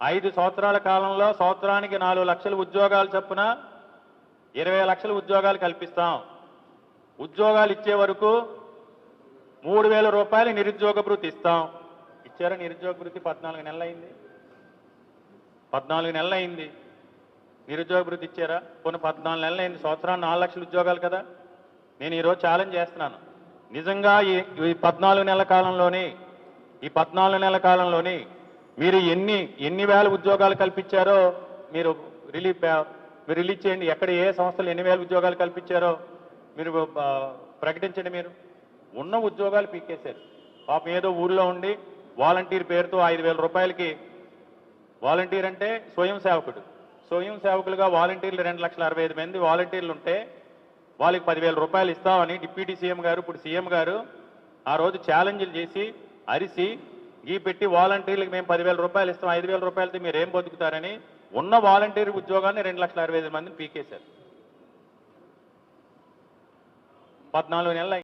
5 సంవత్సరాల కాలంలో సంవత్సరానికి 4 లక్షల ఉద్యోగాలు చొప్పున 20 లక్షల ఉద్యోగాలు కల్పిస్తాం. ఉద్యోగాలు ఇచ్చే వరకు 3,000 రూపాయలు నిరుద్యోగ భృతి ఇస్తాం. ఇచ్చారా నిరుద్యోగ భృతి? 14 నెలలు అయింది. 14 నెలలు అయింది నిరుద్యోగ భృతి ఇచ్చారా? కొన్ని 14 నెలలు అయింది. సంవత్సరానికి 4 లక్షల ఉద్యోగాలు కదా. నేను ఈరోజు ఛాలెంజ్ చేస్తున్నాను. నిజంగా ఈ 14 నెలల కాలంలోని మీరు ఎన్ని వేల ఉద్యోగాలు కల్పించారో మీరు రిలీజ్ చేయండి. ఎక్కడ ఏ సంస్థలు ఎన్ని వేల ఉద్యోగాలు కల్పించారో మీరు ప్రకటించండి. మీరు ఉన్న ఉద్యోగాలు పీకేశారు. పాపం ఏదో ఊళ్ళో ఉండి వాలంటీర్ పేరుతో 5,000 రూపాయలకి, వాలంటీర్ అంటే స్వయం సేవకుడు, స్వయం సేవకులుగా వాలంటీర్లు 2,60,65 మంది వాలంటీర్లు ఉంటే వాళ్ళకి 10,000 రూపాయలు ఇస్తామని డిప్యూటీ సీఎం గారు, ఇప్పుడు సీఎం గారు ఆ రోజు ఛాలెంజ్లు చేసి అరిసి ఈ పెట్టి వాలంటీర్లకు మేము 10,000 రూపాయలు ఇస్తాం, 5,000 రూపాయలతో మీరు ఏం బతుకుతారని ఉన్న వాలంటీర్ ఉద్యోగాన్ని 2,65,5 మందిని పీకేశారు. 14 నెలలు